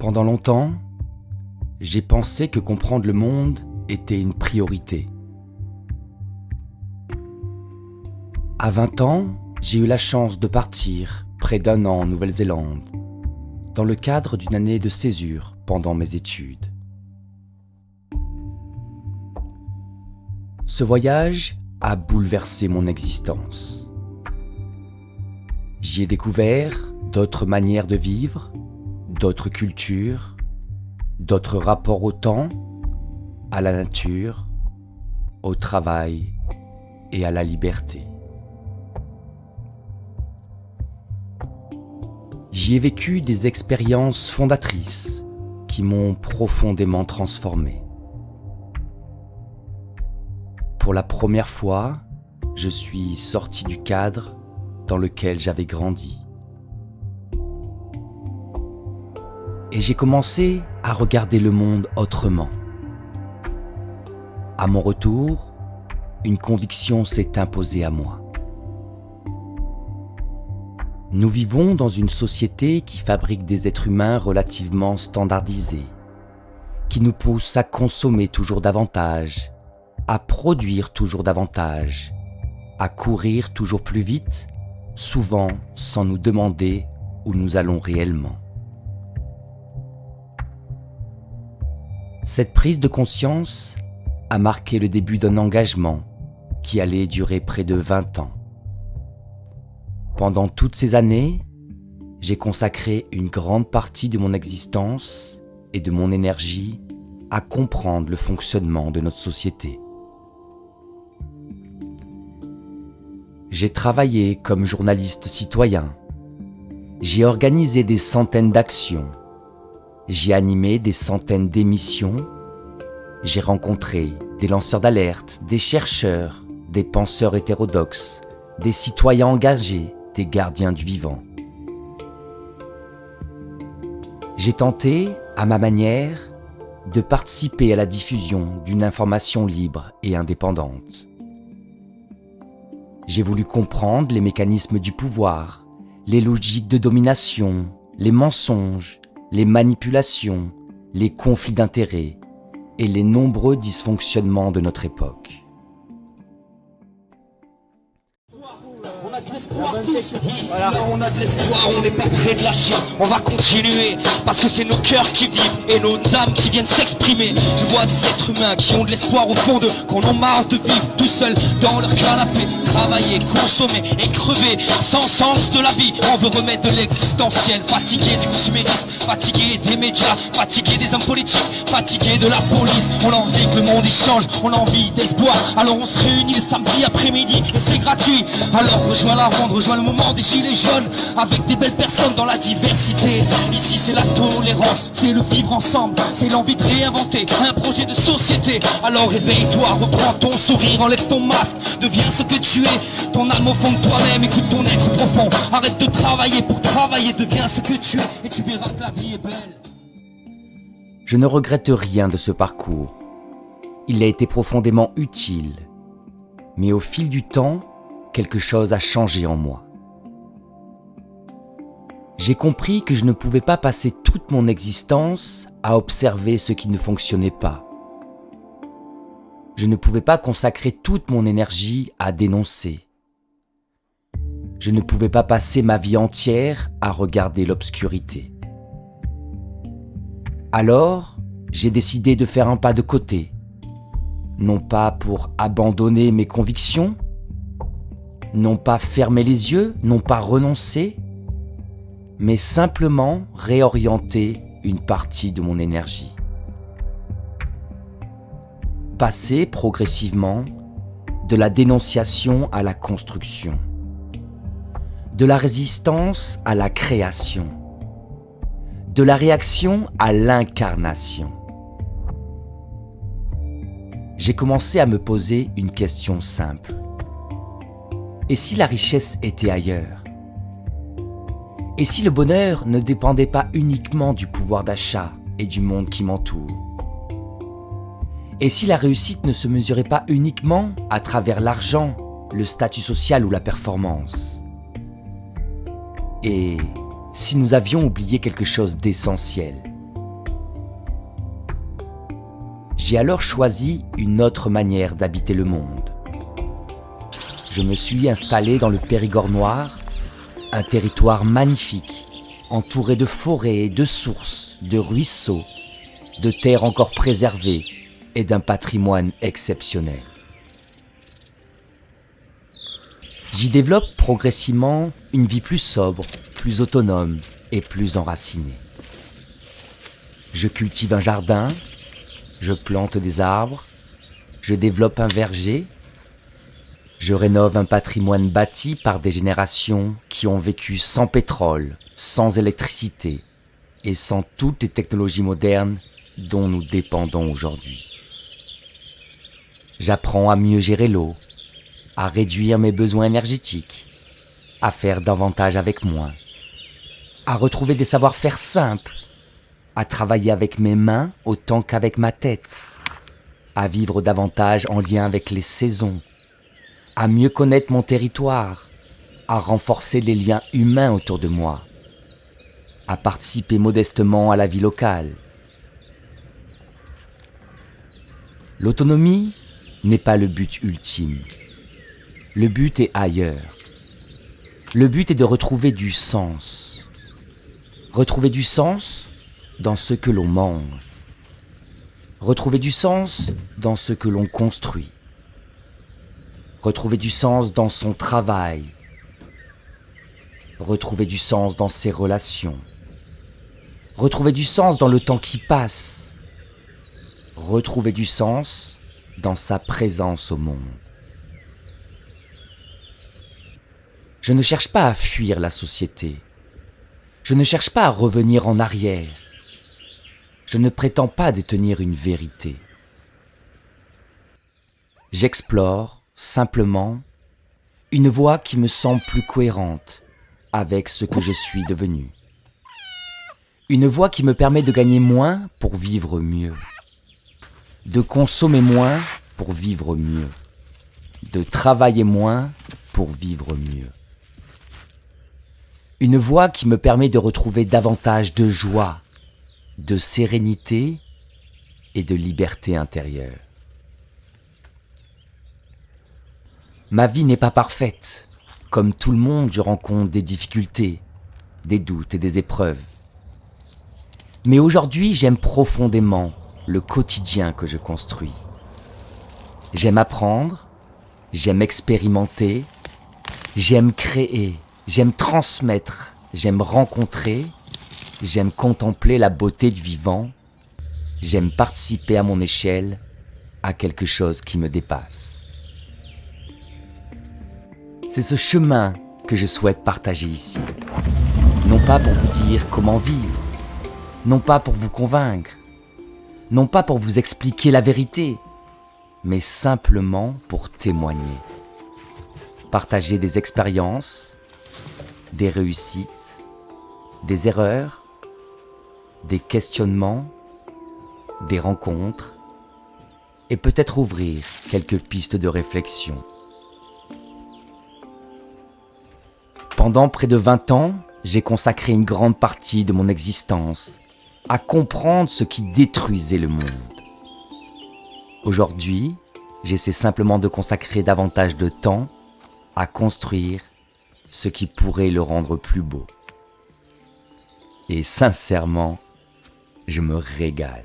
Pendant longtemps, j'ai pensé que comprendre le monde était une priorité. À 20 ans, j'ai eu la chance de partir près d'1 an en Nouvelle-Zélande, dans le cadre d'une année de césure pendant mes études. Ce voyage a bouleversé mon existence. J'y ai découvert d'autres manières de vivre, d'autres cultures, d'autres rapports au temps, à la nature, au travail et à la liberté. J'y ai vécu des expériences fondatrices qui m'ont profondément transformé. Pour la première fois, je suis sorti du cadre dans lequel j'avais grandi. Et j'ai commencé à regarder le monde autrement. À mon retour, une conviction s'est imposée à moi. Nous vivons dans une société qui fabrique des êtres humains relativement standardisés, qui nous pousse à consommer toujours davantage, à produire toujours davantage, à courir toujours plus vite, souvent sans nous demander où nous allons réellement. Cette prise de conscience a marqué le début d'un engagement qui allait durer près de 20 ans. Pendant toutes ces années, j'ai consacré une grande partie de mon existence et de mon énergie à comprendre le fonctionnement de notre société. J'ai travaillé comme journaliste citoyen. J'ai organisé des centaines d'actions. J'ai animé des centaines d'émissions. J'ai rencontré des lanceurs d'alerte, des chercheurs, des penseurs hétérodoxes, des citoyens engagés, des gardiens du vivant. J'ai tenté, à ma manière, de participer à la diffusion d'une information libre et indépendante. J'ai voulu comprendre les mécanismes du pouvoir, les logiques de domination, les mensonges, les manipulations, les conflits d'intérêts et les nombreux dysfonctionnements de notre époque. Voilà. On a de l'espoir, on n'est pas près de lâcher. On va continuer, parce que c'est nos cœurs qui vivent et nos âmes qui viennent s'exprimer. Je vois des êtres humains qui ont de l'espoir au fond d'eux, qu'on en marre de vivre tout seuls dans leur canapé. Travailler, consommer et crever sans sens de la vie. On veut remettre de l'existentiel, fatigué du consumérisme, fatigué des médias, fatigué des hommes politiques, fatigué de la police. On a envie que le monde y change, on a envie d'espoir. Alors on se réunit le samedi après-midi et c'est gratuit. Alors rejoins la ronde, rejoins le moment des gilets jaunes, avec des belles personnes dans la diversité. Ici c'est la tolérance, c'est le vivre ensemble, c'est l'envie de réinventer un projet de société. Alors réveille-toi, reprends ton sourire, enlève ton masque, deviens ce que tu es, ton âme au fond de toi-même, écoute ton être profond. Arrête de travailler pour travailler, deviens ce que tu es et tu verras que la vie est belle. Je ne regrette rien de ce parcours. Il a été profondément utile. Mais au fil du temps, quelque chose a changé en moi. J'ai compris que je ne pouvais pas passer toute mon existence à observer ce qui ne fonctionnait pas. Je ne pouvais pas consacrer toute mon énergie à dénoncer. Je ne pouvais pas passer ma vie entière à regarder l'obscurité. Alors, j'ai décidé de faire un pas de côté, non pas pour abandonner mes convictions, non pas fermer les yeux, non pas renoncer, mais simplement réorienter une partie de mon énergie. Passer progressivement de la dénonciation à la construction, de la résistance à la création, de la réaction à l'incarnation. J'ai commencé à me poser une question simple. Et si la richesse était ailleurs ? Et si le bonheur ne dépendait pas uniquement du pouvoir d'achat et du monde qui m'entoure ? Et si la réussite ne se mesurait pas uniquement à travers l'argent, le statut social ou la performance ? Et si nous avions oublié quelque chose d'essentiel ? J'ai alors choisi une autre manière d'habiter le monde. Je me suis installé dans le Périgord noir, un territoire magnifique, entouré de forêts, de sources, de ruisseaux, de terres encore préservées et d'un patrimoine exceptionnel. J'y développe progressivement une vie plus sobre, plus autonome et plus enracinée. Je cultive un jardin, je plante des arbres, je développe un verger, je rénove un patrimoine bâti par des générations qui ont vécu sans pétrole, sans électricité et sans toutes les technologies modernes dont nous dépendons aujourd'hui. J'apprends à mieux gérer l'eau, à réduire mes besoins énergétiques, à faire davantage avec moins, à retrouver des savoir-faire simples, à travailler avec mes mains autant qu'avec ma tête, à vivre davantage en lien avec les saisons, à mieux connaître mon territoire, à renforcer les liens humains autour de moi, à participer modestement à la vie locale. L'autonomie n'est pas le but ultime. Le but est ailleurs. Le but est de retrouver du sens. Retrouver du sens dans ce que l'on mange. Retrouver du sens dans ce que l'on construit. Retrouver du sens dans son travail. Retrouver du sens dans ses relations. Retrouver du sens dans le temps qui passe. Retrouver du sens dans sa présence au monde. Je ne cherche pas à fuir la société. Je ne cherche pas à revenir en arrière. Je ne prétends pas détenir une vérité. J'explore simplement une voie qui me semble plus cohérente avec ce que je suis devenu. Une voie qui me permet de gagner moins pour vivre mieux. De consommer moins pour vivre mieux. De travailler moins pour vivre mieux. Une voie qui me permet de retrouver davantage de joie, de sérénité et de liberté intérieure. Ma vie n'est pas parfaite. Comme tout le monde, je rencontre des difficultés, des doutes et des épreuves. Mais aujourd'hui, j'aime profondément le quotidien que je construis. J'aime apprendre, j'aime expérimenter, j'aime créer, j'aime transmettre, j'aime rencontrer, j'aime contempler la beauté du vivant, j'aime participer à mon échelle à quelque chose qui me dépasse. C'est ce chemin que je souhaite partager ici. Non pas pour vous dire comment vivre, non pas pour vous convaincre, non pas pour vous expliquer la vérité, mais simplement pour témoigner. Partager des expériences, des réussites, des erreurs, des questionnements, des rencontres, et peut-être ouvrir quelques pistes de réflexion. Pendant près de 20 ans, j'ai consacré une grande partie de mon existence à comprendre ce qui détruisait le monde. Aujourd'hui, j'essaie simplement de consacrer davantage de temps à construire ce qui pourrait le rendre plus beau. Et sincèrement, je me régale.